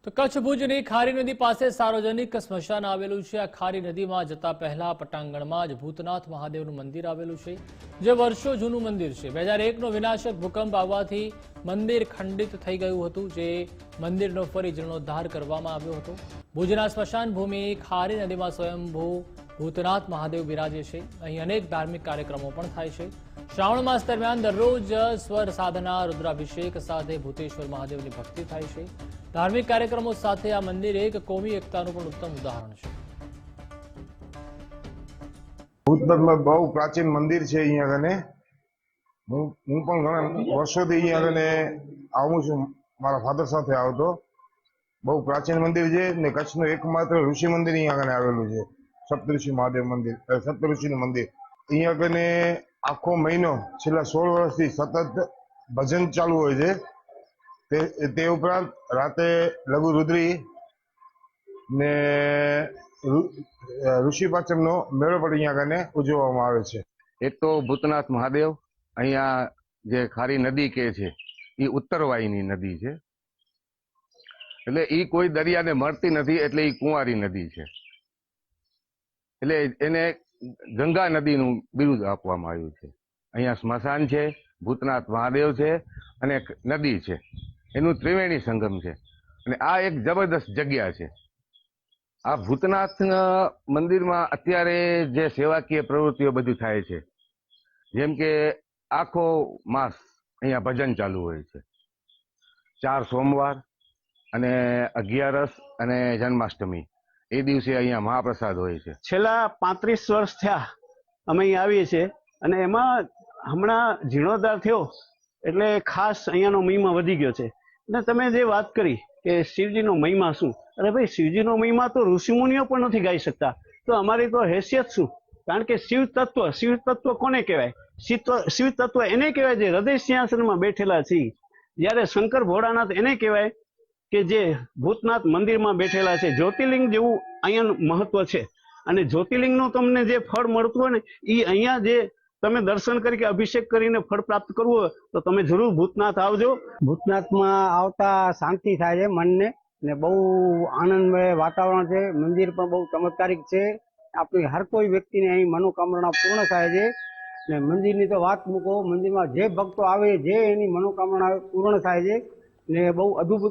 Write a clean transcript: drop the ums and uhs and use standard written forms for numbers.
તો કચ્છ ભુજની ખારી નદી પાસે સાર્વજનિક સ્મશાન આવેલું છે। આ ખારી નદીમાં જતા પહેલા પટાંગણમાં જ ભૂતનાથ મહાદેવનું મંદિર આવેલું છે, જે વર્ષો જૂનું મંદિર છે। 2001નો વિનાશક ભૂકંપ આવવાથી મંદિર ખંડિત થઈ ગયું હતું, જે મંદિરનો ફરી જીર્ણોદ્ધાર કરવામાં આવ્યો હતો। ભુજના સ્મશાન ભૂમિ ખારી નદીમાં સ્વયંભૂ ભૂતનાથ મહાદેવ બિરાજે છે। અહીં અનેક ધાર્મિક કાર્યક્રમો પણ થાય છે। શ્રાવણ માસ દરમિયાન દરરોજ સ્વર સાધના, રુદ્રાભિષેક સાથે ભૂતેશ્વર મહાદેવની ભક્તિ થાય છે। ધાર્મિક કાર્યક્રમો સાથે આ મંદિર એક કોમી એકતાનું પણ ઉત્તમ ઉદાહરણ છે। ભૂતનાથમાં બહુ પ્રાચીન મંદિર છે। અહીંયા કને હું પણ ઘણા વર્ષોથી અહીંયા કને આવું છું, મારા ફાધર સાથે આવતો। બહુ પ્રાચીન મંદિર છે ને કચ્છનું એકમાત્ર ઋષિ મંદિર અહીંયા કને આવેલું છે, સપ્તઋષિ મહાદેવ મંદિર, સપ્તઋષિનું મંદિર। અહીંયા કને આખો મહિનો છેલ્લા 16 વર્ષથી સતત ભજન ચાલુ હોય છે। તે ઉપરાંત રાતે લઘુ રુદ્રી ને ઋષિ પાંચમનો મેળો પણ અહીંયા કને ઉજવવામાં આવે છે। એક તો ભૂતનાથ મહાદેવ અહીંયા જે ખારી નદી કે છે એ ઉત્તરવાહીની નદી છે, એટલે એ કોઈ દરિયાને મળતી નથી, એટલે એ કુંવારી નદી છે, એટલે એને ગંગા નદીનું બિરુદ આપવામાં આવ્યું છે। અહીંયા સ્મશાન છે, ભૂતનાથ મહાદેવ છે અને એક નદી છે, એનું ત્રિવેણી સંગમ છે, અને આ એક જબરદસ્ત જગ્યા છે। આ ભૂતનાથ મંદિરમાં અત્યારે જે સેવાકીય પ્રવૃત્તિઓ બધી થાય છે, જેમ કે આખો માસ અહીંયા ભજન ચાલુ હોય છે। 4 સોમવાર અને 11 અને જન્માષ્ટમી એ દિવસે અહીંયા મહાપ્રસાદ હોય છે। છેલ્લા 35 વર્ષ થયા અમે અહીં આવીએ છીએ, અને એમાં હમણાં જીર્ણોદ્ધાર થયો એટલે ખાસ અહીંયાનો મહિમા વધી ગયો છે। અને તમે જે વાત કરી કે શિવજીનો મહિમા શું, અરે ભાઈ, શિવજીનો મહિમા તો ઋષિમુનિઓ પણ નથી ગાઈ શકતા, તો અમારી તો હેસિયત શું? કારણ કે શિવ તત્વ કોને કહેવાય? શિવ તત્વ એને કહેવાય જે હૃદય સિંહાસનમાં બેઠેલા છે। જ્યારે શંકર ભોળાનાથ એને કહેવાય કે જે ભૂતનાથ મંદિરમાં બેઠેલા છે। જ્યોતિર્લિંગ જેવું અહીંયાનું મહત્વ છે, અને જ્યોતિર્લિંગનું તમને જે ફળ મળતું હોય ને, એ અહીંયા જે તમે દર્શન કરી કે અભિષેક કરીને ફળ પ્રાપ્ત કરવું હોય તો તમે જરૂર ભૂતનાથ આવજો। ભૂતનાથમાં આવતા શાંતિ થાય છે મનને, ને બહુ આનંદમય વાતાવરણ છે। મંદિર પણ બહુ ચમત્કારિક છે। આપણી હર કોઈ વ્યક્તિને અહીં મનોકામના પૂર્ણ થાય છે। ને મંદિરની તો વાત મૂકો, મંદિરમાં જે ભક્તો આવે, જે એની મનોકામના પૂર્ણ થાય છે, ને બહુ અદ્ભુત